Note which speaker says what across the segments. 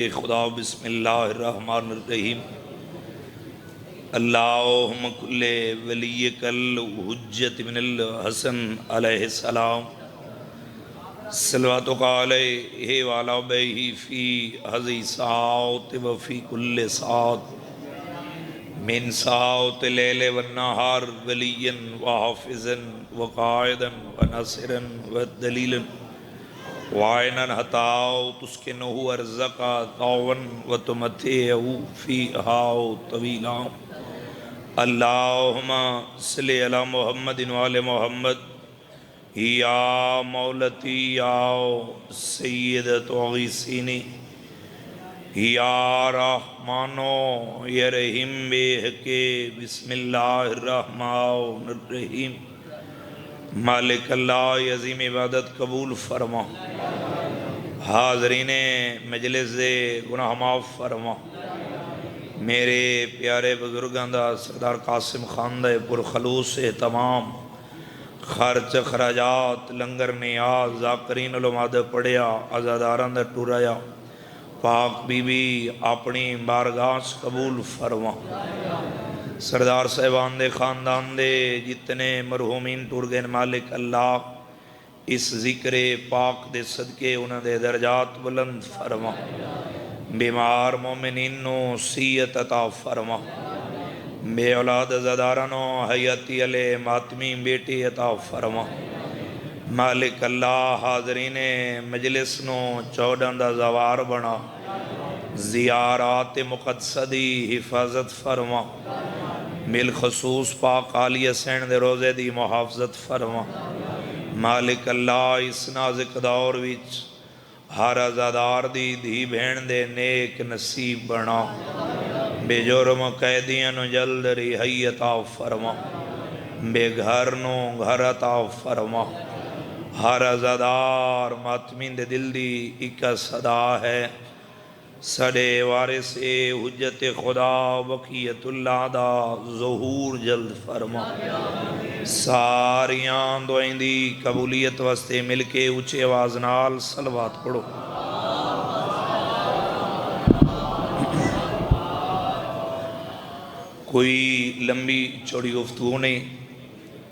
Speaker 1: خدا بسم اللہ الرحمن الرحیم اللہم کل ولیک الحجت بن الحسن علیہ السلام صلواتک علیہ وعلی بیہ فی ہذی ساعت و فی کل ساعت من ساعت اللیل والنہار ولیا وحافظا وقائدا وناصرا ودلیلا وعیناً ہتاؤ تسکنہو ارزقا طاون و تمتعہو فیہاؤ طویلا اللہم صلی علی محمد وعلی محمد یا مولتی یا سیدت وغیسینی یا رحمانو یا رحیم بیہ کے بسم اللہ الرحمن الرحیم مالک اللہ عظیم عبادت قبول فرما حاضرین مجلس دے گناہ معاف فرما میرے پیارے بزرگان دا سردار قاسم خان دے پر خلوص تمام خرچ خراجات لنگر نیاز ذاکرین علماء دے پڑیا آزاداران دے ٹورایا پاک بی بی اپنی بارگاہ قبول فرما سردار صاحبان دے خاندان دے جتنے مرحومین ٹور گئے مالک اللہ اس ذکر پاک دے صدقے انہوں دے درجات بلند فرما بیمار مومنین نو صحت عطا فرما بے اولاد زدارانو حیاتی علیہ ماتمی بیٹی عطا فرما مالک اللہ حاضرین مجلس نو چودہ دا زوار بنا زیارات مقدسہ دی حفاظت فرما بالخصوص پاک عالی حسین دے روزے دی محافظت فرما مالک اللہ اس نازک دور وچ ہر ازادار دی دھی بہن دے نیک نصیب بنا بے جرم قیدیاں نو جلد رہائی عطا فرما بے گھر نو گھر عطا فرما ہر ازادار ماتمین دے دل دی ایک صدا ہے سڑے وارث حجت خدا بقیت اللہ دا ظہور جلد فرما ساریاں دعائیں دی قبولیت واسطے مل کے اونچے آواز نال صلوات پڑھو کوئی لمبی چوڑی گفتگو نہیں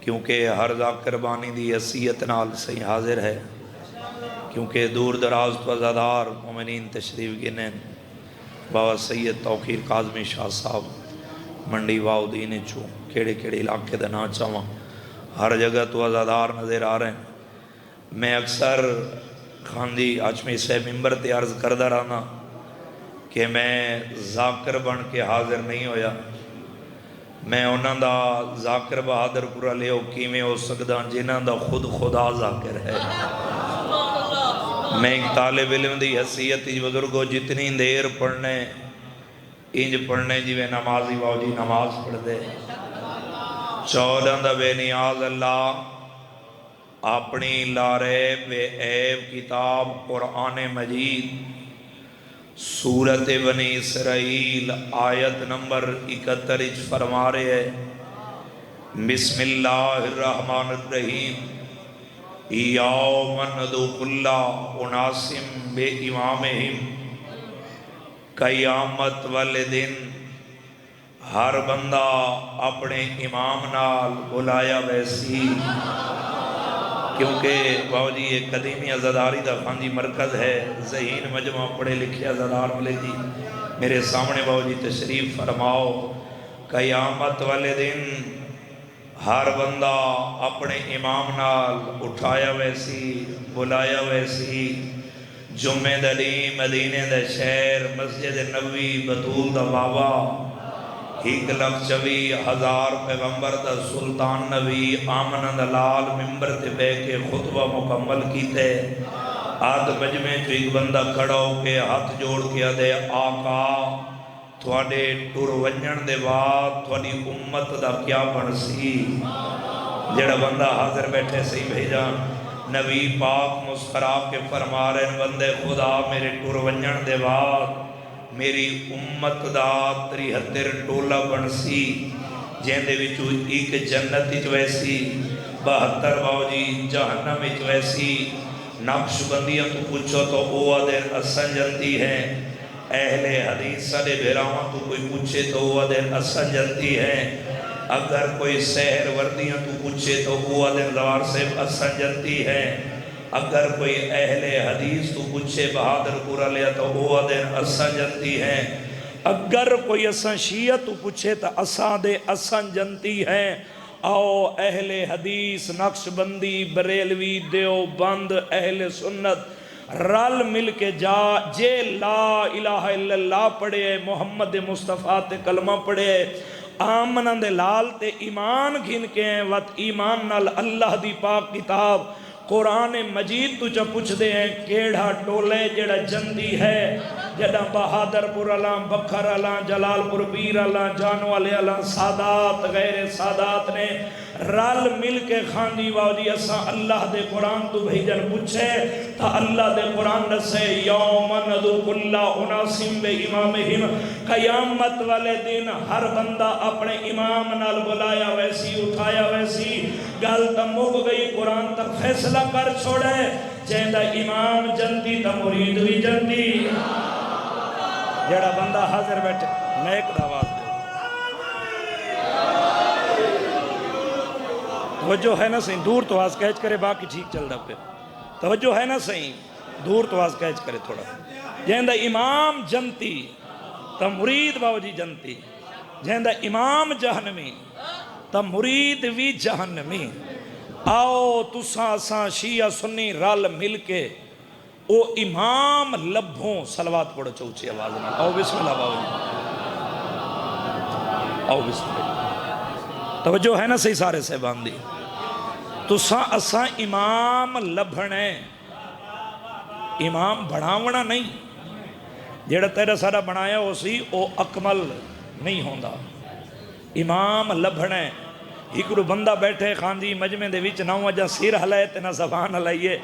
Speaker 1: کیونکہ ہر ذاکر بانی دی حیثیت نال صحیح حاضر ہے کیونکہ دور دراز تو ازادار مومنین تشریف گنین بابا سید توقیر قاظمی شاہ صاحب منڈی واؤدین چوں کیڑے کیڑے علاقے دا نا چاہاں ہر جگہ تو ازادار نظر آ رہے ہیں میں اکثر خاندی آجمی سے ممبر تے عرض کردہ رہنا کہ میں ذاکر بن کے حاضر نہیں ہویا میں انہاں دا ذاکر بہادر پورا لے ہو کیمیں ہو سکدا جنہاں دا خود خدا ذاکر ہے میں ایک طالب علم دی حیثیت بزرگوں جتنی دیر پڑھنے انج پڑھنے جی نمازی واؤ جی نماز پڑھ دے چودہ دا بے نیاز اللہ اپنی لاریب بے عیب کتاب قرآن مجید سورت بنی اسرائیل آیت نمبر 71 فرما رہے ہیں بسم اللہ الرحمن الرحیم یوم ندعو کل اناس بے امامہم قیامت والے دن ہر بندہ اپنے امام نال بلایا ویسی کیونکہ باو جی یہ قدیمی ازاداری دا خانجی مرکز ہے ذہین مجمع پڑھے لکھے ازادار ملے جی میرے سامنے باو جی تشریف فرماؤ قیامت والے دن ہر بندہ اپنے امام نال اٹھایا ویسی بلایا ویسی جمعہ دلی مدینے دے شہر مسجد نبوی بطول دا بابا 1,24,000 پیغمبر دا سلطان نبی آمنہ دلال ممبر تے بے کے خطبہ مکمل کیتے آدھ مجمع جو ایک بندہ کھڑا ہو کے ہاتھ جوڑ کیا دے آقا تھوڑے ٹور ونجن دے بعد تھوڑی امت دا کیا بنسی جڑا بندہ حاضر بیٹھے صحیح بھیجا نبی پاک مسخرا کے فرما رہے ہیں بندے خدا میرے ٹور ونجن دے بعد میری امت دا 73 ٹولہ بنسی جہن دے وچو ایک جنت وچ ویسی 72 باو جی جہنم وچ ویسی نقش بندیاں تو پوچھو تو اوہ دے اسن جنتی ہیں اہل حدیث سارے بھیراواں تو کوئی پوچھے تو وہ دن اساں جنتی ہیں، اگر کوئی سحر وردیاں تو پوچھے تو وہ دن زوار سے اساں جنتی ہیں، اگر کوئی اہل حدیث تو پوچھے بہادر پورا لیا تو وہ دن اساں جنتی ہیں، اگر کوئی اساں شیعہ تو پوچھے تو اساں دے اساں جنتی ہیں۔ آؤ اہل حدیث، نقش بندی، بریلوی، دیوبند، اہل سنت رل مل کے جے لا الہ الا اللہ پڑھے، محمد مصطفیٰ تے کلمہ پڑھے، آمنہ دے لال تے ایمان گھن کے ہیں، وقت ایمان نال اللہ دی پاک کتاب قرآن مجید تو چا پوچھ دے ہیں کیڑا ٹولے جڑا جندی ہے، جڑا بہادر پور اللہ، بکھر اللہ، جلال پور پیر اللہ، جانو والے اللہ، سادات غیر سادات نے رال مل کے خاندی واؤ اساں اللہ دے قرآن تو بھیجن پوچھے تا اللہ دے قرآن نسے یوم ندعو کل اناس بامامہم، قیامت والے دن ہر بندہ اپنے امام نال بلایا ویسی اٹھایا ویسی، گل تا مک گئی، قرآن تک فیصلہ کر چھوڑے، جیندہ امام جنتی تا مرید بھی جنتی۔ جڑا بندہ حاضر بیٹھے نیک دعواز دے، توجہ ہے نا صحیح، دور تو آز کہچ کرے باقی ٹھیک چل دا پہ، توجہ ہے نا صحیح، دور تو آز کہچ کرے تھوڑا، جیندہ امام جنتی تا مرید باو جی جنتی، جیندہ امام جہنمی تا مرید بھی جہنمی۔ آؤ تساں اساں شیعہ سنی رل مل کے او امام لبھوں صلوات پڑھو چوچی آواز میں، آؤ بسم اللہ باو جی، آؤ بسم اللہ، توجہ ہے نا صحیح سارے سے باندھی، تساں اساں امام لبھنے، امام بڑھاونا نہیں، جیڑا تیرا سارا بنایا ہو سی او اکمل نہیں ہوندہ، امام لبھنے، ایکڑو بندہ بیٹھے خاندی مجمع دے وچ نہ وجہ سیر ہلائے تے نہ زبان ہلائیے،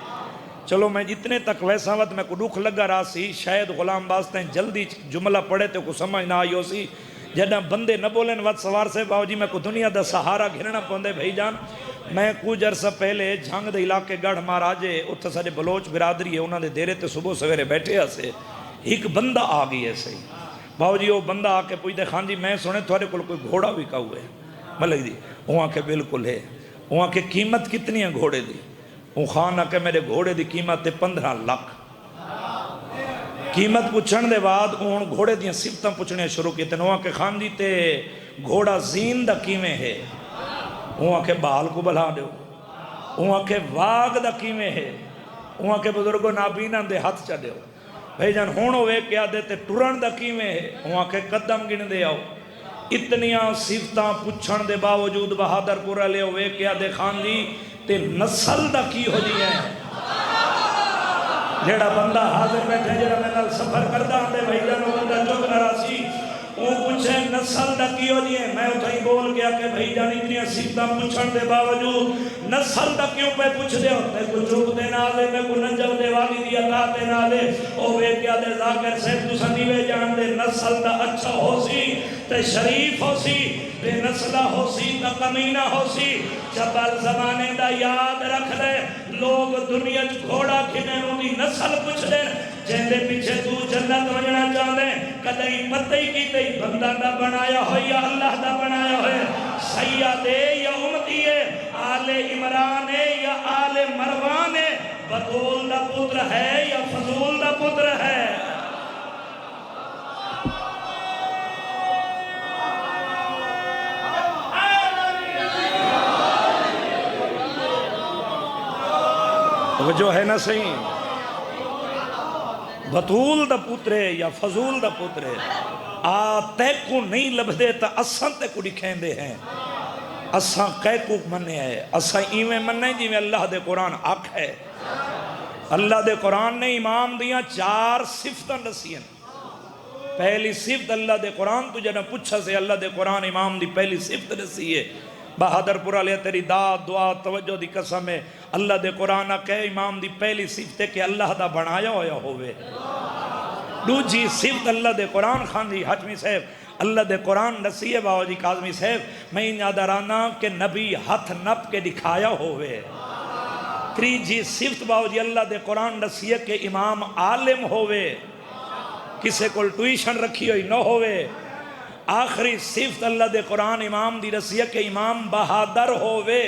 Speaker 1: چلو میں جتنے تک ویسا وقت میں کو دکھ لگا رہا سی، شاید غلام باز جلدی جملہ پڑھے تے کو سمجھ نہ آئیو سی، جدہ بندے نہ بولیں وقت سوار سے باو جی میں کو دنیا دا سہارا گھرنا پوندے بھائی جان، میں کچھ عرصہ پہلے جھنگ دے علاقے گڑھ مہاراجے اتھا سارے بلوچ برادری ہے، انہوں نے دیرے تے صبح سویرے بیٹھے اسے ایک بندہ آ گئی ایسے ہی، باو جی وہ بندہ آ کے پوچھتے خان جی میں سنے تھوڑے کوئی گھوڑا بھی کا ہوئے ملک دی، وہاں کے بالکل ہے، وہاں کے قیمت کتنی ہے گھوڑے دی، وہ خان آ کے میرے گھوڑے دی قیمت 15 لاکھ، قیمت پوچھن دے بعد ان گھوڑے دیاں صفتاں پوچھنے شروع کی تے وہاں کے خان جی تے گھوڑا زین دا کیویں ہے، وہاں کے بال کو بلا دیو، وہاں کے واگ دا کیویں ہے، وہاں کے بزرگوں نابینہ دے ہاتھ چا دیو، بھائی جان ہون ہوئے کیا دیتے ٹرن دا کیویں ہے، وہاں کے قدم گن دے آؤ، اتنیاں صفتاں پوچھن دے باوجود بہادر پورا لے ہوئے کیا دے خان جی تے نسل دا کی ہو جی ہے، جیڑا بندہ حاضر بیٹھے جیڑا میں نال سفر کردہ آندے بھائی جانو بندہ چک نراسی وہ پوچھے نسل دا کی ہو جی ہے، میں اتھائی بول گیا کہ بھائی جان اتنیاں صفتاں پوچھن دے باوجود نسل دا کیوں پہ پوچھ دے ہو، میں کو چوک دے نہ دے، میں کو نجب دے والی دی عطا دے نہ دے، او بے کیا دے ذاکر سے تو سنیوے جان دے نسل دا اچھا ہو سی تے شریف ہو سی بے نسلہ ہو سی تا کمینہ ہو سی، چپل زمانے دا یاد رکھ دے، لوگ دنیا گھوڑا کھنے دی نسل پوچھ دے، جہندے پیچھے تو جنت وجنا چاہتے کدئی پتہ ہی کی تی بندہ دا بنایا ہوئے یا اللہ دا بنایا ہوئے، سیاد ہے یا امتی ہے، آل عمران ہے یا آل مروان ہے، بطول دا پتر ہے یا فضول دا پتر ہے، جو ہے نا صحیح بطول دا پترے یا فضول دا پترے تے کو نہیں لبھدے تا اساں تے کو دکھیں دے ہیں، اساں قے کو مننے ہے، اساں ایویں مننے جی میں اللہ دے قرآن آکھ ہے، اللہ دے قرآن نے امام دیاں 4 صفتاں دسیاں، پہلی صفت اللہ دے قرآن تو جنہ پوچھا سے اللہ دے قرآن امام دی پہلی صفت دسی ہے، بہادر پورا لیا تیری داد دعا توجہ دی قسم ہے، اللہ دے قرآن کہ امام دی پہلی صفت ہے کہ اللہ دا بنایا ہویا ہوئے، دوجی صفت اللہ دے قرآن خان دی حجمی صاحب اللہ دے قرآن نصیح باو جی کاظمی صاحب میں یادارانا کہ نبی ہاتھ نپ کے دکھایا ہوئے، تریجی صفت باو جی اللہ دے قرآن نصیح کہ امام عالم ہوئے، کسے کو ٹیوشن رکھی ہوئی نہ ہوئے. آخری صفت اللہ دے قرآن امام دی رسی ہے کہ امام بہادر ہوئے.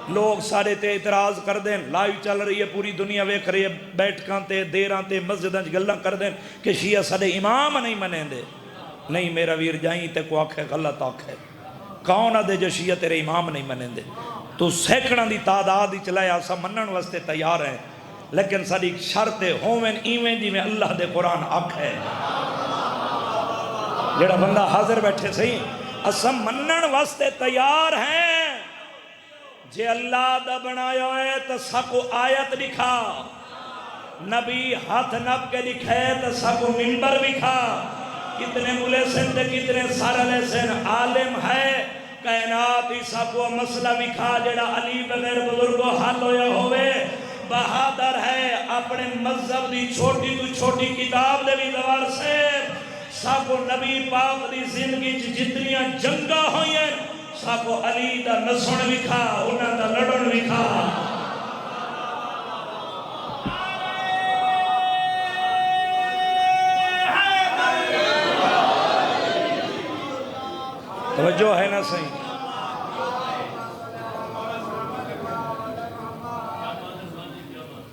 Speaker 1: لوگ سارے تے اعتراض کر دیں، لائیو چل رہی ہے پوری دنیا ویکھ رہی ہے، بیٹھکاں تے دیراں تے مسجداں گلاں کر دیں کہ شیعہ سارے امام نہیں منیں دے. نہیں میرا ویر جائیں تے کو آکھے غلط آکھے. کون آدھے جو شیعہ تیرے امام نہیں منیں دے؟ تو سینکڑوں دی تعداد ہی چلائے آسا منن واسطے تیار ہیں، لیکن ساری شرط ہوویں ایویں جی میں اللہ دے قرآن آکھے. جڑا بندہ حاضر بیٹھے صحیح اسا منن واسطے تیار ہیں. جے اللہ دا بنایا ہے تو ساکو آیت دکھا، نبی ہاتھ نب کے دکھے تو ساکو منبر دکھا. کتنے ملے سن تے کتنے سارے لے سن، عالم ہے کائنات ہی ساکو مسئلہ دکھا جڑا علی بغیر بزرگو حل ہویا ہوئے. بہادر ہے اپنے مذہب دی چھوٹی تو چھوٹی کتاب دے بھی دوار سے ساکو نبی پاک دی زندگی جتنیاں جنگا ہوئی ہیں ساکو علی دا نسن وکھا، انہاں دا لڑن وکھا. توجہ ہے نا صحیح؟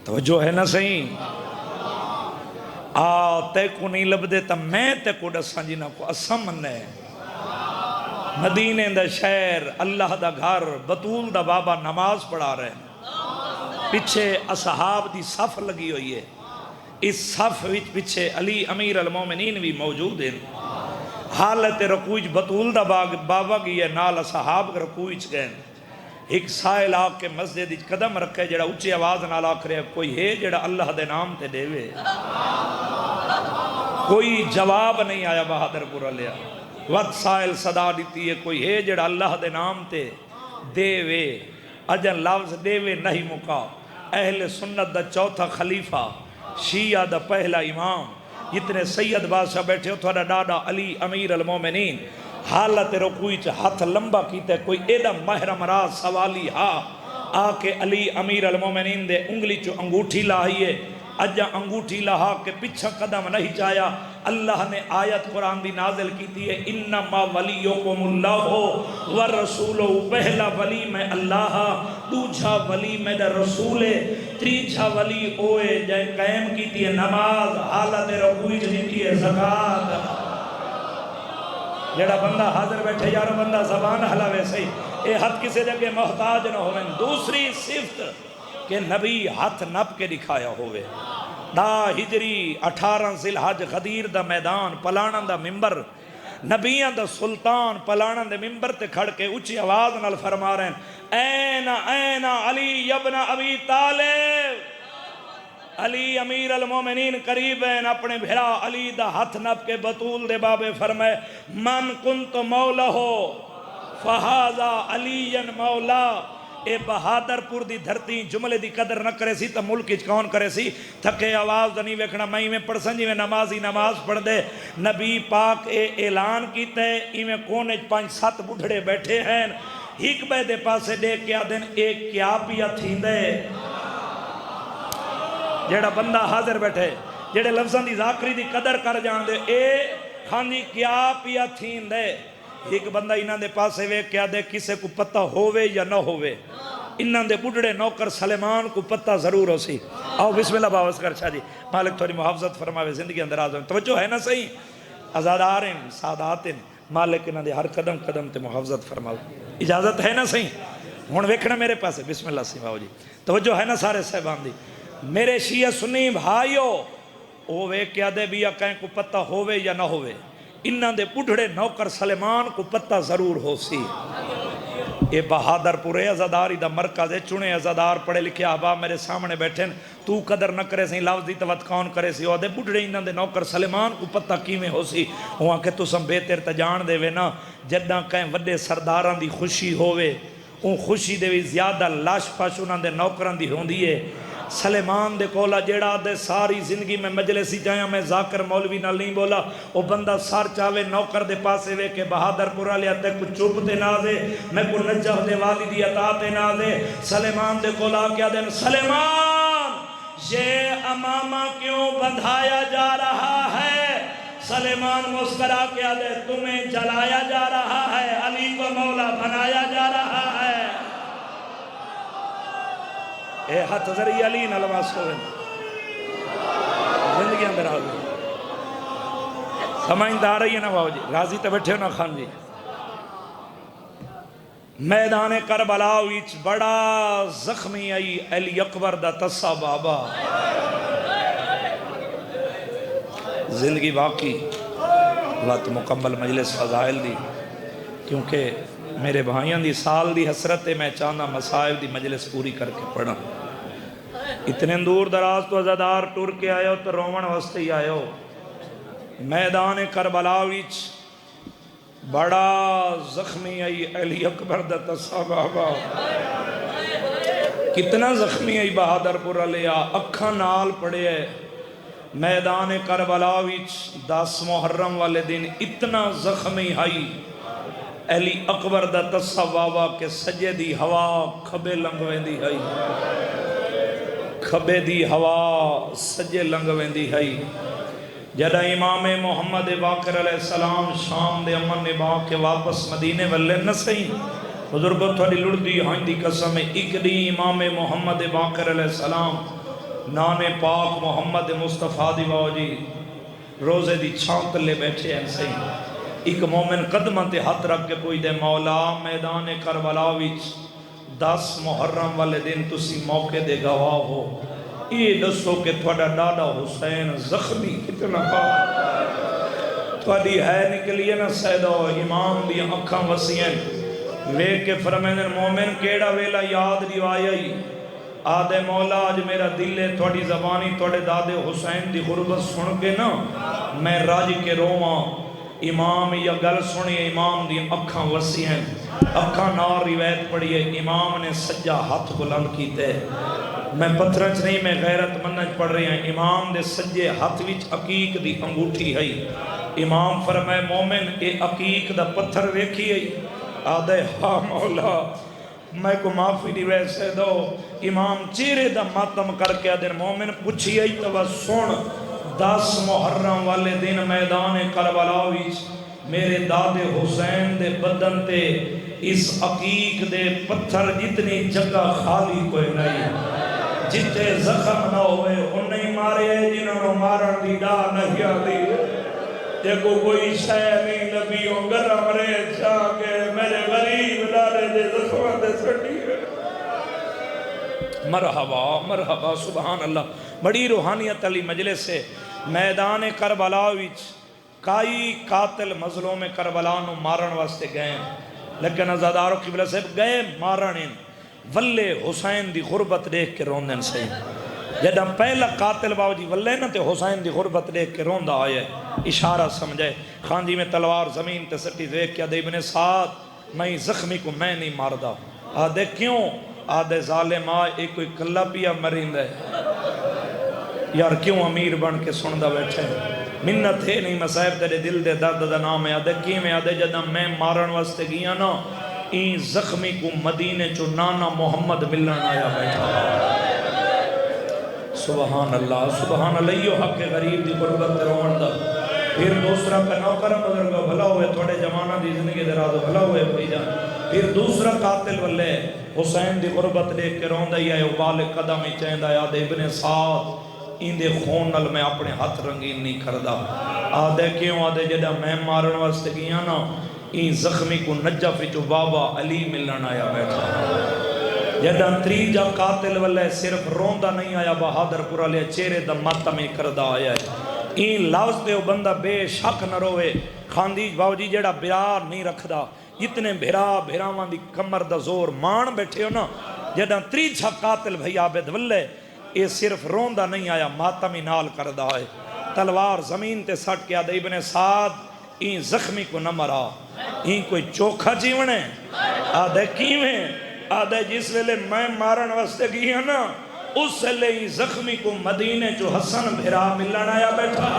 Speaker 1: توجہ ہے نا صحیح؟ تے کو نہیں لب دے تا میں تے کو ڈساں جنہ کو اسا مننے. مدینے دا شہر، اللہ دا گھر، بطول دا بابا نماز پڑھا رہے ہیں. پچھے اصحاب دی صف لگی ہوئی ہے. اس صف وچ پچھے علی امیر المومنین بھی موجود ہیں. حالت رکوع بطول دا بابا گئی ہے، نال اصحاب رکوع گئے. ایک سائل آگ کے مسجد قدم رکھے جڑا اچھی آواز نال آکھ رہے کوئی ہے جڑا اللہ دے نام تے دے وے. کوئی جواب نہیں آیا بہادر پورا لیا. وقت سائل صدا دیتی ہے کوئی ہے جڑا اللہ دے نام تے دے وے. اجن لفظ دے وے نہیں مکا. اہل سنت دا چوتھا خلیفہ، شیعہ دا پہلا امام، جتنے سید بادشاہ بیٹھے ہو تھوڑا ڈاڈا علی امیر المومنین حالت رکوع ہاتھ لمبا کیتے کوئی ایڈا محرم راز سوالی آکے علی امیر المومنین دے انگلی چو انگوٹھی لاہیے. اجا انگوٹھی لہا کے پچھا قدم نہیں چاہیا. اللہ نے آیت قرآن دی نازل کی تھی ہے انما ولیکم اللہ ورسولہ. پہلا ولی میں اللہ، دوجھا ولی میں در رسول، تریجھا ولی اوئے جائے قائم کی تھی ہے نماز، حالت رکوع دیتی ہے زکاة. جڑا بندہ حاضر بیٹھے یار بندہ زبان حلاوے صحیح اے ہاتھ کسے جگہ محتاج نہ ہوئے. دوسری صفت کہ نبی ہاتھ نپ کے دکھایا ہوئے. دا ہجری 18 ذی الحج غدیر دا میدان پلانا دا ممبر، نبیان دا سلطان پلانا دا ممبر تے کھڑ کے اچھی آواز نال فرما رہے ہیں این علی ابن ابی طالب. علی امیر المومنین قریب ہیں. اپنے بھرا علی دا ہاتھ نپ کے بطول دے بابے فرمائے من کنت مولا ہو فہذا علی مولا. اے بہادر پور دی دھرتی جملے دی قدر نہ کرے سی تا ملک اچ کون کرے سی. تھکے آواز نہیں ویکھنا میں میں پڑھ سنجی میں نمازی نماز پڑھ دے. نبی پاک اے اعلان کیتے ایویں کونے 5-7 بڑھڑے بیٹھے ہیں. ایک بے دے پاسے دے کیا دن ایک کیا پیا تھیندے. جیڑا بندہ حاضر بیٹھے جیڑے لفظاں دی ذاکری دی قدر کر جان دے اے خانی کیا پیا تھیندے. ایک بندہ انہاں دے پاسے وے کیا دے کسے کو پتہ ہووے یا نہ ہووے. انہاں دے بڑھڑے نوکر سلیمان کو پتہ ضرور ہو سی. آؤ بسم اللہ باوز کر شاہ جی مالک تھوڑی محافظت فرماوے زندگی اندراز ہوئے. توجہ ہے نا صحیح؟ ازادارن ساداتن مالک انہاں دے ہر قدم قدم تے محافظت فرماوے. اجازت ہے نا صحیح؟ ہون ویکھنا میرے پاسے بسم اللہ سی باو جی. توجہ ہے نا سارے صاحبان دی؟ میرے شیعہ سنی بھائیو او وے کیا دے بیا کہیں کو پتہ ہووے یا نہ ہووے. انہاں دے بڑھڑے نوکر سلیمان کو پتہ ضرور ہو سی. اے بہادر پورے ازاداری دا مرکز ہے. چنے ازادار پڑھے لکھے احباب میرے سامنے بیٹھیں تو قدر نہ کرے سی لفظ دی توت کون کرے سی. او دے بڑھڑے انہاں دے نوکر سلیمان کو پتہ کیویں ہو سی. وہاں کہ تسم بہتر تے جان دے وے نا جداں کہیں وڈے سرداراں دی خوشی ہووے اون خوشی دے وی زیادہ لاش پاش انہاں دے نوکراں دی ہوندی ہے. سلیمان دے کولا جیڑا دے ساری زندگی میں مجلسی جایا میں ذاکر مولوی نال نہیں بولا. او بندہ سار چاہے نوکر دے پاسے وے کہ بہادر پورا لیا تے کچھ چوپ تے نہ دے میں کو نجہ دے والدی عطا تے نہ دے. سلیمان دے کولا کیا دے سلیمان یہ امامہ کیوں بندھایا جا رہا ہے؟ سلیمان مسکرا کے آدھے تمہیں جلایا جا رہا ہے، علی کو مولا بنایا جا رہا ہے۔ اے ہاتھ ذریعہ علی نلواس ہوئے زندگی اندر آگئے سمجھدہ آ رہی ہے نا باو جی؟ راضی تو بیٹھے ہو نا خان جی؟ میدان کربلا ویچ بڑا زخمی آئی علی اکبر دا تسا بابا، زندگی باقی وقت مکمل مجلس فضائل دی، کیونکہ میرے بھائیاں دی سال دی حسرت ہے، میں چاہنا مسائب دی مجلس پوری کر کے پڑھا۔ اتنے دور دراز تو عزادار ٹور کے آئے ہو تو رومن واسطے ہی آئے ہو۔ میدان کربلا ویچ بڑا زخمی آئی علی اکبر دا تسا بابا، کتنا زخمی آئی بہادر پور علیہ، اکھاں نال پڑے ہے۔ میدان کربلا ویچ 10 محرم والے دن اتنا زخمی آئی علی اکبر دا تسا بابا کہ سجے دی ہوا کھبے لنگویں دی آئی، کھبے دی ہوا سجے لنگویں دی آئی۔ جدہ امام محمد باقر علیہ السلام شام دے امن نبا کے واپس مدینے والے نسیں، بزرگوں تھوڑی لڑ دی ہائیں دی قسم، ایک دی امام محمد باقر علیہ السلام نانے پاک محمد مصطفیٰ دی باوجی روزے دی چھانت لے بیٹھے ہیں سہیں۔ ایک مومن قدمہ تے ہاتھ رکھ کے پوچھ دے مولا میدان کربلا وچ 10 محرم والے دن تسی موقع دے گواہ ہو، یہ دسو کہ تھوڑا ڈاڈا حسین زخمی کتنا پاک تھوڑی ہے نکلیے نا سیدو امام دی اکھاں وسیعن وے کے فرمینر مومن کیڑا ویلا یاد دیوائی آدھے مولا آج میرا دل ہے تھوڑی زبانی تھوڑے دادے حسین دی غربت سن کے نا میں راج کے روماں امام یا گل سنی امام دی اکھاں وسیعن اکھاں نار روایت پڑھی ہے امام نے سجا ہاتھ بلند کیتے میں پتھرچ نہیں میں غیرت منج پڑھ رہی ہیں امام دے سجے ہاتھ وچ عقیق دی انگوٹھی ہے امام فرمائے مومن اے عقیق دا پتھر ویکھی ہے آدھے ہاں مولا میں کو معافی دی ویسے دو امام چیرے دا ماتم کر کے آدھے مومن پوچھی ہے تو سن 10 محرم والے دن میدان کربلا وچ میرے داد حسین دے بدن تے اس عقیق دے پتھر جتنی جگہ خالی کوئی نہیں جتے زخم نہ ہوئے انہیں مارے جنہوں نے مارن دی ڈا نہیں آدھی دیکھو کوئی شے نہیں نبیوں گرم رہے چاہ کے میرے غریب ڈالے دے زخم دے سٹی مرحبا مرحبا سبحان اللہ بڑی روحانیت علی مجلس سے میدان کربلا وچ کئی قاتل مظلوم کربلا نو مارن واسطے گئے لیکن ازادارو قبلہ صاحب گئے مارن ولے حسین دی غربت دیکھ کے روندن سے جدہ پہلا قاتل باوجی ولے نا تے حسین دی غربت دیکھ کے روندہ آئے اشارہ سمجھے خاندی میں تلوار زمین تے سٹی دیکھ کیا دے ابن سعد میں زخمی کو میں نہیں ماردہ آدھے کیوں آدھے ظالم آئے ایک کوئی کلہ پیا مرین دے یار کیوں امیر بن کے سندہ بیٹھے منت ہے نہیں مسائب تیرے دل دے درد دا نام ہے آدھے کی میں آدھے جدہ میں مارن واسطے گیا نا این زخمی کو مدینے چو نانا محمد ملن آیا بیٹھا سبحان اللہ یہ حق غریب دی قربت روان دا پھر دوسرا کا نوکرم بزرگا بھلا ہوئے تھوڑے جمانہ دی زندگی درازو بھلا ہوئے بھائی جان پھر دوسرا قاتل والے حسین دی قربت دیکھ کے رون دائی آئے ابال قدم ہی چاہن دا یاد ابن سعد ان دے خون نل میں اپنے ہاتھ رنگین نہیں کردہ آدھے کیوں آدھے جدہ میں مارن واسطے گیا نا این زخمی کو نجف جو بابا علی ملن آیا بیٹھا جدہ تریجا قاتل والے صرف روندہ نہیں آیا بہادر پورا لے چہرے دا ماتمی کردہ آیا ہے این لفظ دے بندہ بے شک نہ روے خاندی باوجی جیڑا بیار نہیں رکھ دا جتنے بھیراوان دی کمر دا زور مان بیٹھے ہو نا جدہ تریجا قاتل بھئی عابد والے یہ صرف روندہ نہیں آیا ماتمی نال کردہ ہے تلوار زمین تے سٹ کیا دے ابن سعد این زخمی کو نہ مرا این کوئی چوکھا جیونے آدھے کیویں آدھے جس ویلے میں مارن واسطے گیا نا اس سے لے زخمی کو مدینے جو حسن بھیرا ملن آیا بیٹھا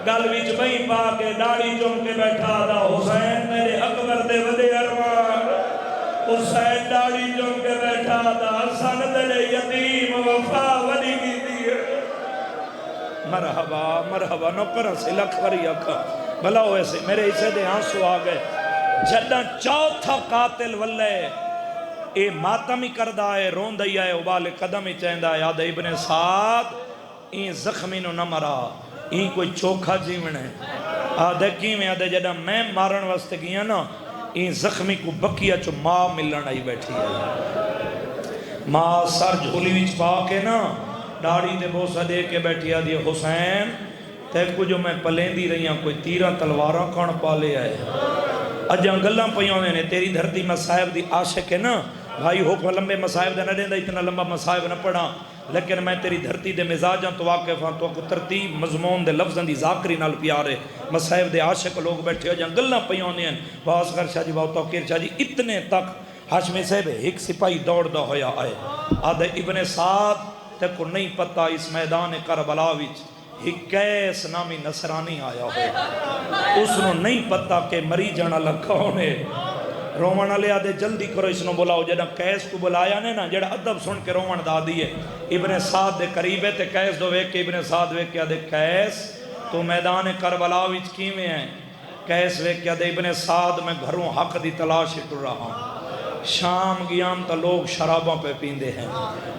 Speaker 1: گل وچ بھئی پا کے داڑھی چم کے بیٹھا دا حسین میرے اکبر دے ودے ارمان حسین داڑھی چم کے بیٹھا دا حسن دے یتیم وفا ولی کی دی مرحبا مرحبا نوکر سے لکھ وری اکھا بھلا ہوئے سے میرے حصے دے آنسو آ گئے جدہ چوتھا قاتل واللے اے ماتمی کردہ ہے رون دیا ہے ابال قدم ہی چہندہ ہے آدھے ابن سعد این زخمی نو نہ مرا این کوئی چوکھا جیون ہے آدھے کی میں آدھے جدہ میں مارن واسطے گیا نا این زخمی کو بکیا چو ماں ملن آئی بیٹھی ہے ماں سر جھولی وچ پا کے نا ڈاڑی دے بوسہ دے کے بیٹھی آدھی حسین تے کو جو میں پلیندی رہی ہوں کوئی تیرہ تلوارہ کون پالے آئے اجاں گلاں پیوں نے تیری دھرتی مصائب دی عاشق ہے نا بھائی حکم لمبے مصائب دے نہ دیندہ اتنا لمبا مصائب نہ پڑھا لیکن میں تیری دھرتی دے مزاجاں تو واقف ہاں تو ترتیب مضمون دے لفظاں دی ذاکری نال پیارے مصائب دے عاشق لوگ بیٹھے ہو جہاں گلاں پیوں نے باصغر شاہ جی باو توقیر شاہ جی اتنے تک ہاشمی صاحب ایک سپاہی دوڑ دا ہویا آئے آدھے ابن سعد تے کو نہیں پتا اس میدان کربلا وچ ہکیس نامی نصرانی آیا ہو اس نو نہیں پتا کہ مری جانا لکھا ہونے رومانہ لے آدھے جلدی کرو اس نو بلاؤ جڑا قیس کو بلایا نے نا جڑا ادب سن کے رومان دا دیئے ابن سعد دے قریبے تے قیس دو ویک کے ابن سعد ویک کے آدھے قیس تو میدان کربلا وچ کی میں ہیں قیس ویک کے آدھے ابن سعد میں گھروں حق دی تلاش کر رہا ہوں شام گیام تا لوگ شرابوں پہ پیندے ہیں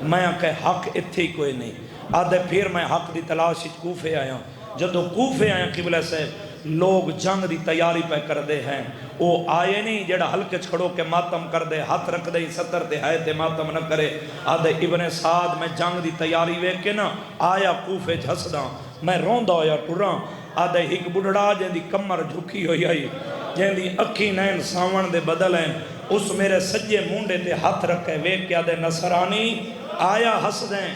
Speaker 1: میں کہ حق اتھی کوئی نہیں آدھے پھر میں حق دی تلاش کوفے آیا جدو کوفے آیا قبلہ سے لوگ جنگ دی تیاری پہ کر دے ہیں وہ آئے نہیں جڑا ہلکے چھڑو کے ماتم کر دے ہاتھ رکھ دے ستر دے ہے تے ماتم نہ کرے آدھے ابن سعد میں جنگ دی تیاری وے کے نا آیا کوفے جھسداں میں روندہ ہویا ٹوراں آدھے ایک بڑھڑا جن دی کمر جھکی ہوئی آئی جن دی اکھی نین ساون دے بدل ہیں اس میرے سجے مونڈے تے ہاتھ رکھے ویک کے آدھے نصرانی آیا ہس دیں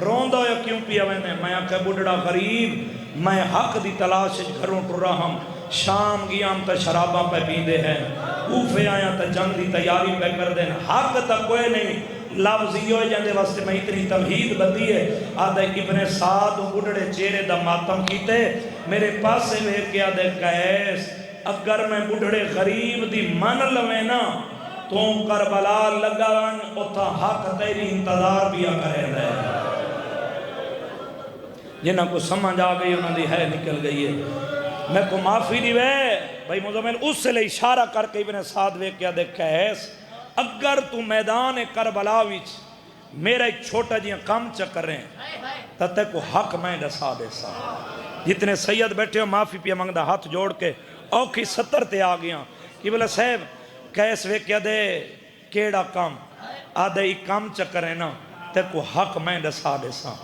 Speaker 1: روندہ یا کیوں پیا میں آکھے بڑھڑا غریب میں حق دی تلاش گھروں ٹر رہا ہوں شام گیام تا شراباں پہ پیندے ہیں کوفے آیا تا جنگ دی تیاری پہ کر دیں حق تا کوئی نہیں لفظی ہوئے جاندے واسطے میں اتنی تمہید بدی ہے آدھے ابن سعد بڑھڑے چہرے دا ماتم کیتے میرے پاس سے بھیر کے آدھے قیس اگر میں بڑھڑے غریب دی من لوے نا تو کربلا لگان اتھا حق تیری انتظار بیا کرے رہے جنہاں کو سمجھ آ گئی انہوں نے ہے نکل گئی ہے میں کو معافی دی وے بھائی مزمین اس سے لے اشارہ کر کے ابن سعد وے کیا دیکھ قیس اگر تو میدان کربلا وچ میرا ایک چھوٹا جیاں کام چکر رہے ہیں تتے کو حق میں دسا دے سا جتنے سید بیٹھے ہو معافی پیا منگدہ ہاتھ جوڑ کے اوکھی 70 تے آ گیا کہ بلے صاحب قیس وے کیا دے کیڑا کام آدھے ایک کام چکر رہے نا تے کو حق میں دسا دے سا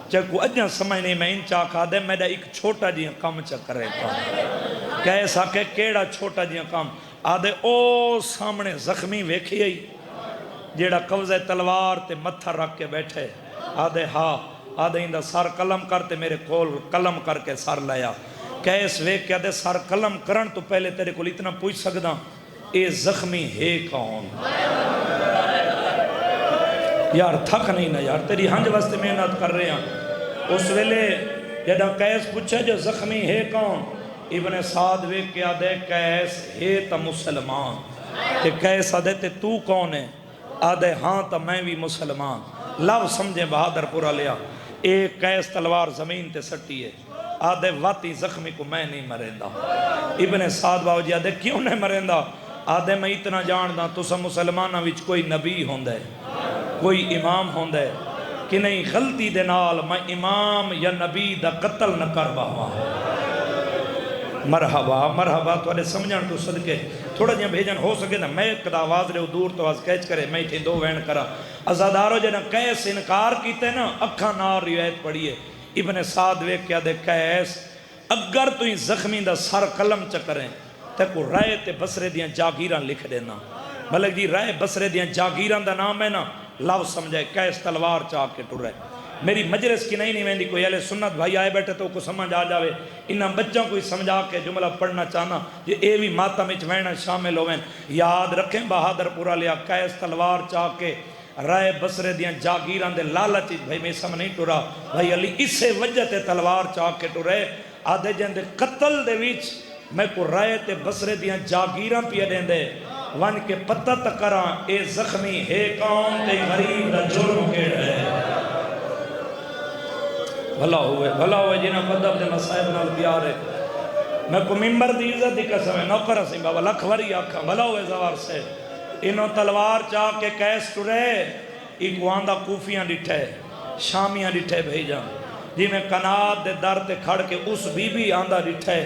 Speaker 1: چاہے کو اجھا سمجھ نہیں میں ان چاکا دے میرا ایک چھوٹا جیاں کام چکر رہے کام کیسا کہ کیڑا چھوٹا جیاں کام آدھے او سامنے زخمی ویکھی آئی جیڑا قوضہ تلوار تے متھر رکھ کے بیٹھے آدھے ہاں آدھے اندہ سار قلم کرتے میرے کول قلم کر کے سار لیا کیس ویک کے آدھے سار قلم کرن تو پہلے تیرے کول اتنا پوچھ سکدا اے زخمی ہے کون یار تھک نہیں نا یار تیری ہنج واسطے محنت کر رہے ہیں اس ویلے جدہ قیس پوچھے جو زخمی ہے کون ابن سعد ویک کے آدھے قیس ہے تا مسلمان کہ قیس آدھے تے تو کون ہے آدھے ہاں تا میں بھی مسلمان لو سمجھے بہادر پورا لیا ایک قیس تلوار زمین تے سٹی ہے آدھے واتی زخمی کو میں نہیں مرندہ ابن سعد باو جی آدھے کیوں نہیں مرندہ آدھے میں اتنا جاندہ تو سا مسلمانہ وچ کوئی نبی ہوندہ ہے کوئی امام ہوندہ ہے کہ نہیں غلطی دے نال میں امام یا نبی دا قتل نہ کر باہا مرحبا مرحبا تو آلے سمجھان تو صدقے تھوڑا جہاں بھیجن ہو سکے نا میں کدا آواز رہے دور تو آواز کیچ کرے میں تھی دو وین کرا ازادارو جنہ قیس انکار کیتے نا اکھا نار روایت پڑھئے ابن سعد ویک کیا دے قیس اگر تو ہی زخمی دا سر قلم چکریں تے کو رائے تے بسرے دیاں جاگیران لکھ دینا ملک جی رائے بسرے دیاں جاگیران دا نام ہے نا لو سمجھے قیس تلوار چاک کے ٹر رہے میری مجلس کی نہیں ویندی کوئی اہل سنت بھائی آئے بیٹھے تو کو سمجھ آ جاوے انہاں بچوں کو سمجھا کے جملہ پڑھنا چاہنا یہ اے بھی ماتم اچ وینا شامل ہوئیں یاد رکھیں بہادر پورا لیا قیس تلوار چاک کے رائے بسرے دیاں جاگیران دے لالچ بھائی میں سمجھ نہیں ٹورا بھائی علی اسے وجہ تے تلوار چاک کے ٹورے آدھے جن دے قتل دے ویچ میں کو رائے تے بسرے دیاں جاگیران پیا دیں دے وان کے پتہ تکران اے زخمی ہے کون تے غریب دا جرم کیڑ ہے بھلا ہوئے جنہاں مدب دے مسائب نال پیار ہے. میں کو ممبر دی عزت دی قسم ہے نوکر اسی بابا لکھ وری آکھا بھلا ہوئے زوار سے انہوں تلوار چاہ کے کیس ٹرے ایک واندہ کوفیاں ڈٹھے شامیاں ڈٹھے بھیجاں جی میں کنات دے در تے کھڑ کے اس بی بی آندہ ڈٹھے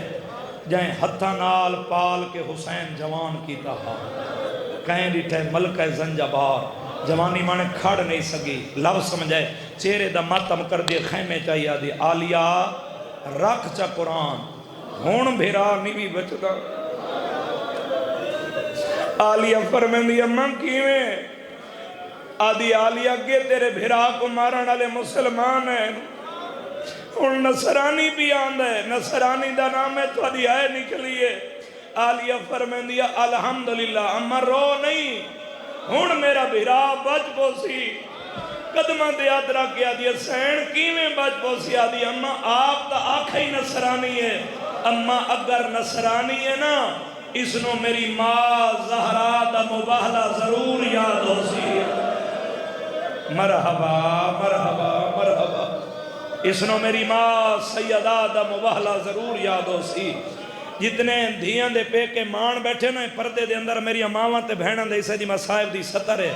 Speaker 1: جائیں ہتھا نال پال کے حسین جوان کی تہا کہیں ڈٹھے ملکہ زنجبار جوانی مانے کھڑ نہیں سکی لو سمجھے چہرے دا ماتم کر دیے خیمے چاہیے دی آلیا رکھ چا قرآن ہون بھیرا نہیں بھی بچتا آلیا فرمین دی اماں کیویں آدھی آلیا کے تیرے بھیرا کو مارن والے مسلمان ہیں ہون نصرانی بھی آندہ ہے نصرانی دا نام ہے تو آدھی آئے نکلیے آلیا فرمین دیا الحمدللہ اماں رو نہیں ہون میرا بھیرا بچ پوسی قدمہ دے آدرہ کیا دیا سین کیویں بچ پوسی آدھی اماں آپ تا آنکھ ہی نصرانی ہے اماں اگر نصرانی ہے نا اس نو میری ماں زہرا دا مباہلہ ضرور یاد ہو سی مرحبا مرحبا مرحبا اس نو میری ماں سیدہ دا مباہلہ ضرور یاد ہو سی جتنے دھیاں دے پے کے مان بیٹھے نا پردے دے اندر میری اماں تے بہناں دے اسے دی مصائب دی سطر ہے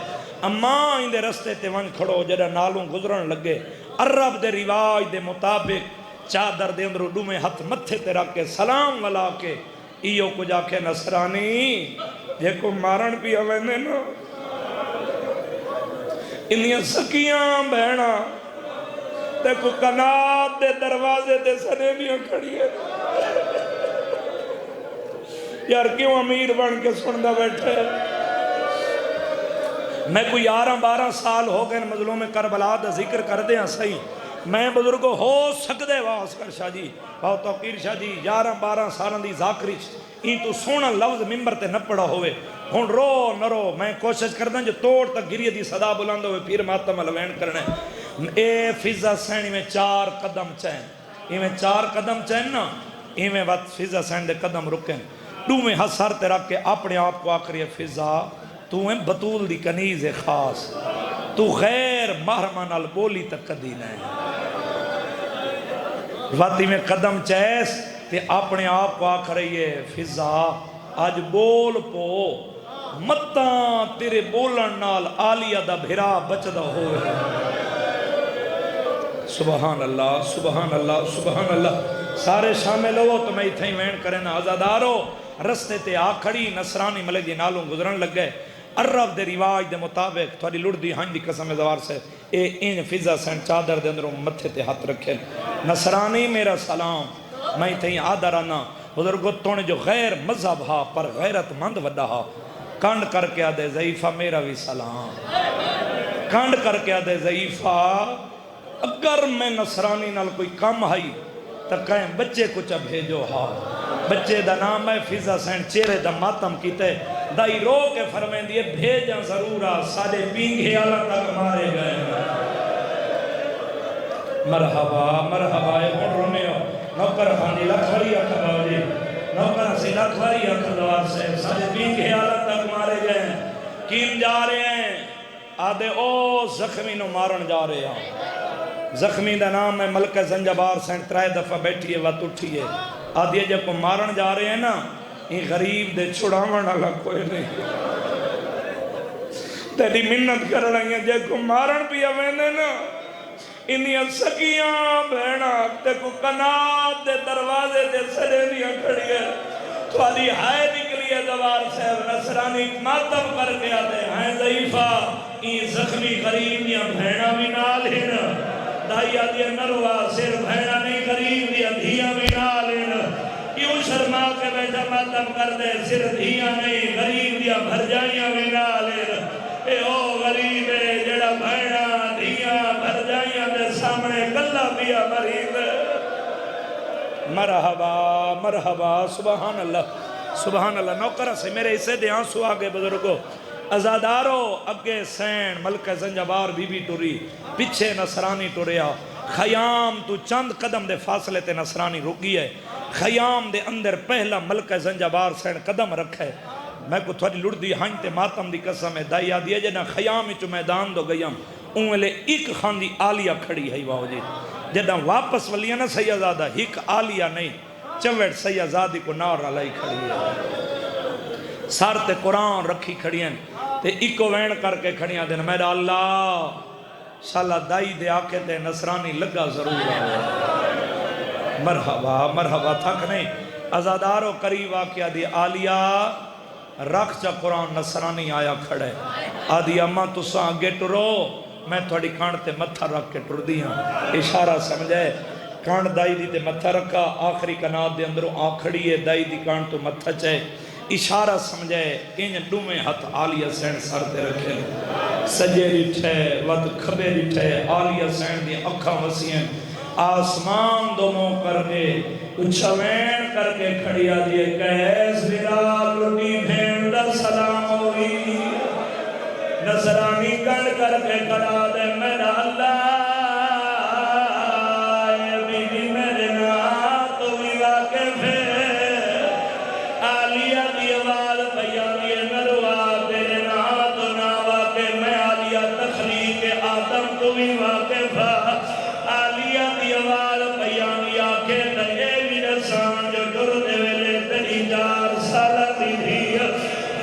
Speaker 1: اماں ان دے رستے تے ون کھڑو جڑا نالوں گزرن لگے عرب دے رواج دے مطابق چادر دے اندر اڈو میں ہاتھ متھے تے رکھ کے سلام والا کے ایو کو جا کے نصرانی جے کو مارن پی ہوئے نا انہیاں سکیاں بہنا تے کو کنات دے دروازے تے سنیمیاں کھڑی ہے یار کیوں امیر بن کے سندہ بیٹھے میں کوئی 11-12 سال ہو گئے مظلوم کربلا دا ذکر کر دیں صحیح میں بزرگو ہو سکدے واس کر شاہ جی باو توقیر شاہ جی 11-12 سالوں دی ذاکری این تو سونا لفظ ممبر تے نہ پڑا ہوئے ہون رو نہ رو میں کوشش کردہ جو توڑ تک گریہ دی صدا بلند ہوئے پھر ماتم الوین کرنے اے فضا سینی میں 4 قدم چین ای میں 4 قدم چین نا ای میں وقت فضا سین دے قدم رکیں دو میں حسر تے رکھ کے اپنے آپ کو آکریے فضا تو ہیں بطول دی کنیز خاص تو غیر محرمان البولی تک کدی نہیں واتی میں قدم چیس تے اپنے آپ کو آکھ رہی ہے فضا آج بول پو متاں تیرے بولن نال آلیہ دا بھرا بچدہ ہوئے سبحان اللہ سبحان اللہ سبحان اللہ سارے شامل ہو تو میں اتھائی وین کریں نا آزادارو رستے تے آکھڑی نصرانی ملک دی نالوں گزرن لگ گئے عرب دے رواج دے مطابق تھوڑی لڑ دی ہنج دی قسم زوار سے اے ان فضا سین چادر دے اندروں متھے تے ہاتھ رکھے نصرانی میرا سلام میں تھیں آدھرانا بزرگو تونے جو غیر مذہب ہا پر غیرت مند وڈا ہا کانڈ کر کے آدھے ضعیفہ میرا بھی سلام کانڈ کر کے آدھے ضعیفہ اگر میں نصرانی نال کوئی کم ہائی تو کہیں بچے کچھ بھیجو ہا بچے دا نام ہے فضا سین چہرے دا ماتم کیتے دائی رو کے فرمائیں دیئے بھیجاں ضرورا سادے پینگے اللہ تک مارے گئے مرحبا مرحبا اے ہون رونے ہو نوکر خانی لکھوری اکھر جی نوکر سے لکھوری اکھر دوار سے سادے پینگے اللہ تک مارے گئے کیم جا رہے ہیں آدھے او زخمی نو مارن جا رہے ہیں زخمی دا نام ہے ملکہ زنجبار سین 3 دفعہ بیٹھی ہے وقت اٹھی ہے آدھے جب کو مارن جا رہے ہیں نا یہ غریب دے چھڑاون والا کوئی نہیں تیری منت کر رہی ہیں جب کو مارن بھی آوینے نا انہی سکیاں بہنا تے کو کنات دے دروازے دے سڑیلیاں کھڑی ہے تو آدھی ہائے نکلی ہے دوار صاحب نصرانی ماتم کر کے آتے ہیں ضعیفہ این زخمی غریب یا بہنا بھی نال ہی نا دائی آدھی نروا سر بہنا نہیں غریب دیا دھیاں بھی نال ہی نا کیوں شرما کے بیٹھا ماتم کر دے سر دھیاں نہیں غریب دیا بھر جائیاں بھی نال ہی نا اے او غریب ہے جڑا بہنا دھیاں بھر جائیاں دے سامنے گلہ بیا مریض مرحبا مرحبا سبحان اللہ نوکرہ سے میرے اسے دے آنسو آگے بزرگو ازادارو اگے سین ملکہ زنجبار بی بی ٹوری پچھے نصرانی ٹوریا خیام تو چند قدم دے فاصلے تے نصرانی رکی ہے خیام دے اندر پہلا ملکہ زنجبار سین قدم رکھے میں کو تھوڑی لڑ دی ہنج تے ماتم دی قسم ہے دائی آدھی ہے جنا خیام چو میدان دو گئیم اونلے ایک خاندی آلیہ کھڑی ہے واو جی جدہ واپس ولیاں نا سیدزادہ ہک آلیہ نہیں چوڑ سیدزادی کو نار علائی کھڑی ہے سار تے قرآن رکھی کھڑی ہیں تے ایکو وین کر کے کھڑیاں دن میرا اللہ شاللہ دائی دے آکے تے نصرانی لگا ضرور آئے مرحبا مرحبا تھک نہیں ازادارو قریب آکیا دی آلیہ رکھ چا قرآن نصرانی آیا کھڑے آدھی اماں تساں آگے ٹرو میں تھوڑی کانڈ تے متھا رکھ کے ٹر دیاں اشارہ سمجھے کانڈ دائی دی تے متھا رکھا آخری کنات دے اندروں آکھڑی ہے دائی دی کانڈ تو متھا چاہے اشارہ سمجھے انج ڈومیں ہاتھ آلیہ سین سر تے رکھے سجے ریٹھے ود کھبے ریٹھے آلیہ سین دی اکھا وسیعیں آسمان دو منہ کر کے اچھوین کر کے کھڑیا دیے کہیس بلال لٹی بھین در سلام ہوئی نصرانی گنڈ کر کے کھڑا دے میرا اللہ اے بیوی میرے نا تو بھی واقف ہے آلیہ دی آواز بیانی نروا تیرے نا تو نا واقف میں آلیہ تخلیق آدم تو بھی واقف ہے آلیہ دی آواز بیانی آکھے تے بھی رسان جو ڈر دے ویلے تیری 4 سالہ دی دھی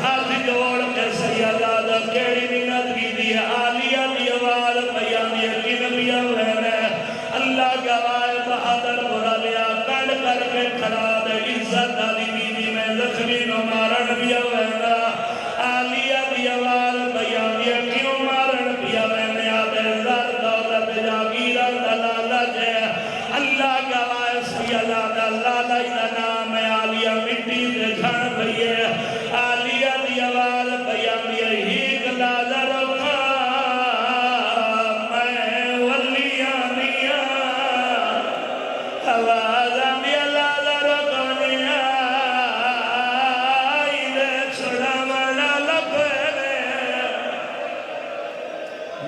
Speaker 1: ہاتھ جوڑ کے سیدادہ کیڑی منت کی دی آلیہ دی آواز بیانی کی نبی وین ہے اللہ گواہ بہادر برا لیا کڑ کر کے کھڑا دے عزت علی بیوی میں زخمی نو مارن بھی وین آلیہ دی آواز بیانی کیوں مارن بھی وین آدھے زر دولت جاگیرہ دلالہ جے اللہ گواہ سیدادہ لالا ہی نام آلیہ مٹی دے جھن بھئیے آلیہ دی آواز بیانی ہی گلازہ رکھا میں ولیانیاں آوازہ دی لازہ رکھنیاں ایدے چھڑا منا لپنے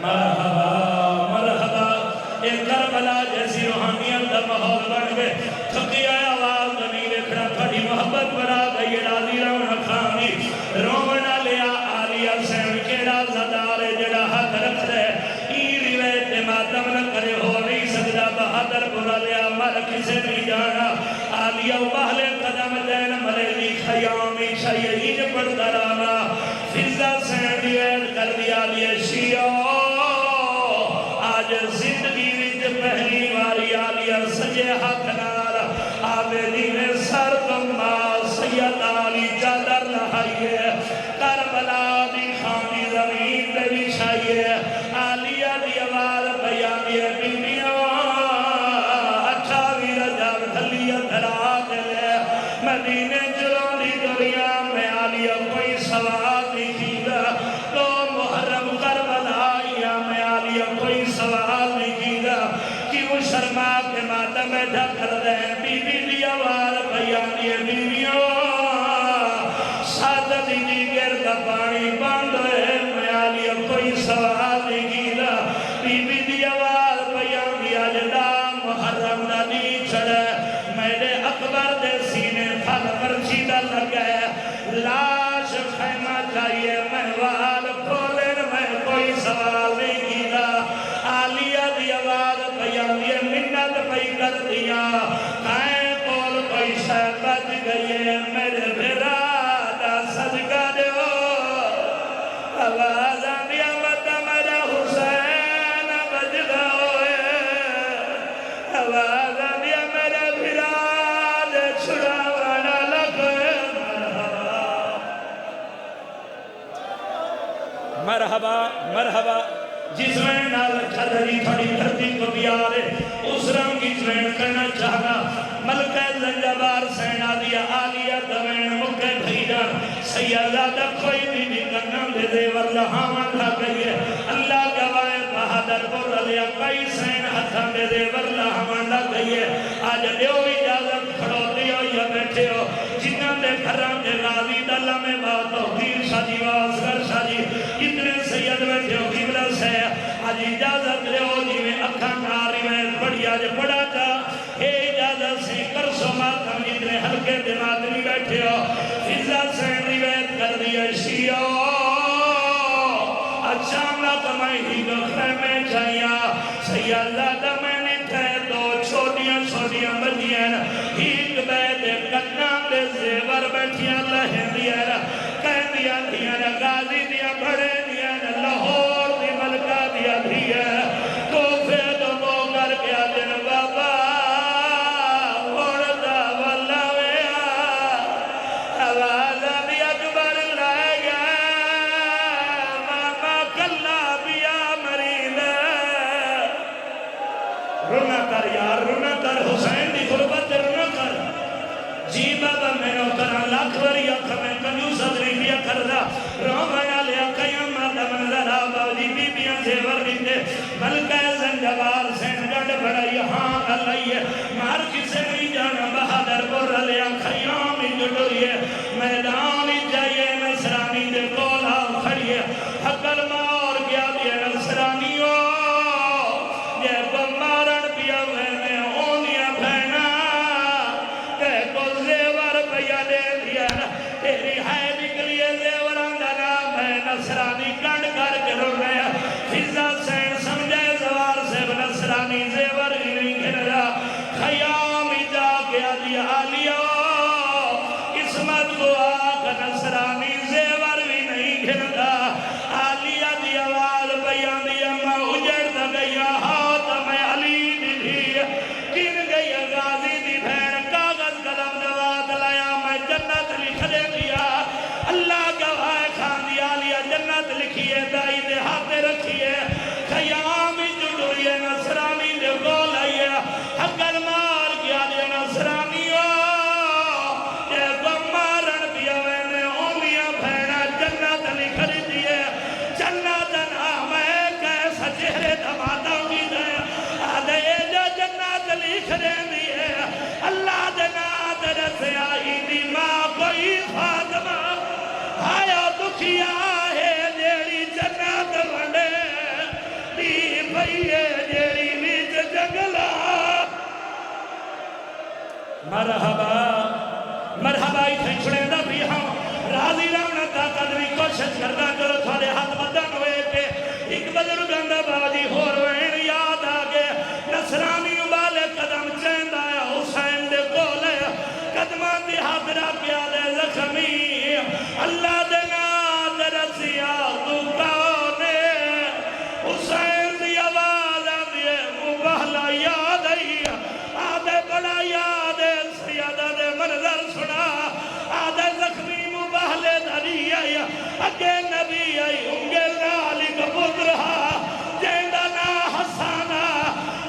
Speaker 1: مرحبا مرحبا ایک کربلا جیسی روحانیت دا ماحول بن گئے تھکی آیا آواز دنی وکھڑا پڑی محبت برا گئی راضی رونا کھانی رونا لیا آلیہ سین کیڑا زدارے جڑا حق رکھ دے ای روایت ماتم نہ کرے ہو نہیں سکتا بہادر برا لیا مر کسے نہیں جانا آلیہ بہل قدم دین مرے لی خیامی شیعین پر درانا فضا سین روایت کر دیا آلیہ شیعہ آج زندگی وچ پہلی واری آلیہ سجے ہاتھ نال آبیدین سر کما سید علی چادر لہائیے کربلا دی خانی زمین پہ بچھائیے آلیہ دی آواز بیانی بیویاں اچھا بھی رجب دھلیہ دھرا دے مدینے جلوں دی دنیا میں آلیہ کوئی سوال نہیں کیدا تو محرم کربلا میں آلیہ کوئی سوال نہیں کیدا کیوں شرما کے ماتم میں ڈھکر دے بی بی دی آواز بیانی بیویاں سادت دی گرد پانی بند ہے میں آلیہ کوئی سوال نہیں کیدا بی بی دی آواز بیانی آجدہ محرم نبی چھڑے میرے اکبر دے سینے پھل مرچیدہ لگے لاش خیمہ چاہیے محوال کھولن میں کوئی سوال نہیں کیدا آلیہ دی آواز بیانی منت پئی کر دیا کائیں کول کوئی شے بچ گئیے میرے بھرادا صدقہ دیو آواز آندیا مدہ میرا حسین بچ گئے آواز آندیا میرا بھراد چھڑاوانا لگے مرحبا مرحبا جس میں نال کھدری تھوڑی دھرتی کو بیارے اس رنگ کی جوین کرنا چاہنا ملکہ زنجبار سینا دیا آلیہ دوین مکہ بھیجان سیادہ کوئی بھی کرنا دے دے واللہ ہاں تھا گئی اللہ گوائے بہادر پر علیہ کئی سین ہتھا دے دے واللہ ہاں گئی آج دیو اجازت کھڑو دیو یا بیٹھے ہو جنہ دے گھران دے راضی دلہ میں بات ہو دیر شاجی واسگر شاجی اتنے سید بیٹھے ہو قبلہ سے آج اجازت لے ہو جی میں اکھان ناری میں بڑی آج پڑا جا اے اجازت سے کر سو ماتم اتنے ہلکے دماغ نہیں بیٹھے ہو فضا سے روایت کر دیا شیعہ اچھا نہ تمہیں ہی دکھنے میں چاہیا سیدہ میں نے تھے
Speaker 2: زیور بیٹھیاں لہیں دیا کہہ دیا دیا غازی دیا بڑے دیا لاہور دی ملکہ دیا دیا کوفے تو مو کر گیا دن بابا اڑتا والا ویا آواز بھی اکبر لائے گیا ماما کلا بیا مرید رونا کر یار رونا کر حسین دی غربت رونا کر جی بابا میں نو کرا لاکھ وری اکھا میں کنیو صدری بیا کردہ رومایا لیا قیامت منظر آبا جی بی بیاں زیور دیتے ملکہ زنجبار سین گڑ بڑا یہاں علیہ مار کسے نہیں جانا بہادر بر لیا خیامی جڑوئے میدانی جائیے نصرانی دے کولا کھڑیے حقل مار گیا دے نصرانیوں یہ بمارن بیا میں اونیا بھینا کہ کو زیور بیا دے دیا تیری ہے نکلیے زیوران دا نام ہے نصرانی کنڈ کر کے رو گیا فضا سین سمجھے زوار سے نصرانی زیور ہی نہیں گھر رہا خیامی جا گیا دیا آلیا قسمت کو آکھ نصرانی زیور بھی نہیں گھر رہا آلیا دی آواز بیان دیا میں اجڑ دا گیا ہاتھ میں علی دی بھی کن گئی غازی دی بھین کاغذ قلم دوات لایا میں جنت لکھ دے دیا اللہ گواہ خان دیا لیا جنت لکھیے دائی دے ہاتھ رکھیے خیامی جڑوئے نصرانی دے گول آئیے حقل مار گیا دے نصرانیوں یہ گمارن دیا وینے اومیاں بھینا جنت لکھ دیئے جنت نام ہے کیسا چہرے دماتا ہوئی دے آدھے جو جنت لکھ دیئے اللہ دے نات رسے آئی دی ماں کوئی فاطمہ آیا دکھیا ہے جیڑی جنت ونڈے دی بھئیے جیڑی نیچ جنگلا مرحبا مرحبا ہی تھے چھڑے دا بھی ہم راضی رہنا تا قدری کوشش کردہ کرو تھوڑے ہاتھ بدن ہوئے کہ ایک بزرگان دا باجی ہو روین یاد آگے نصرانی والے قدم چیند آیا حسین دے کولے قدمان دی حاضرہ کیا دے زخمی اللہ دے ناد رسیا تو کانے حسین دی آواز آدھے مبہلا یاد آئی آدھے بڑا یاد ہے سیادہ دے منظر سنا آدھے زخمی مبہلے دھری آئی اگے نبی آئی انگے نالی کا پترہا جیندہ نا حسانا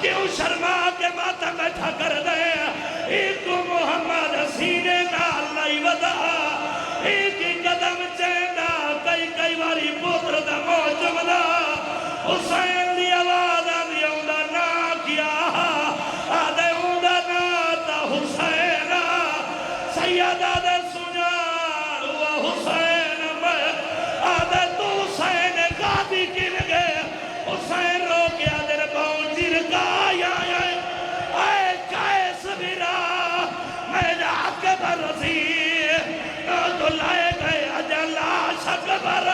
Speaker 2: کیوں شرما کے ماتا بیٹھا کر دے ایک محمد سینے نال نہیں ودا ایک قدم چیندہ کئی واری پتر دا موجم دا حسین دی آواز آدھی اوندا نا کیا آدھے اوندا نا تا حسین سیدہ دے سنار ہوا حسین میں آدھے تو حسین قادی کن گئے حسین رو گیا دن بہن جرگا آئے قائس بھیرا میں جا کے برسی تو لائے گئے اجلا شکبر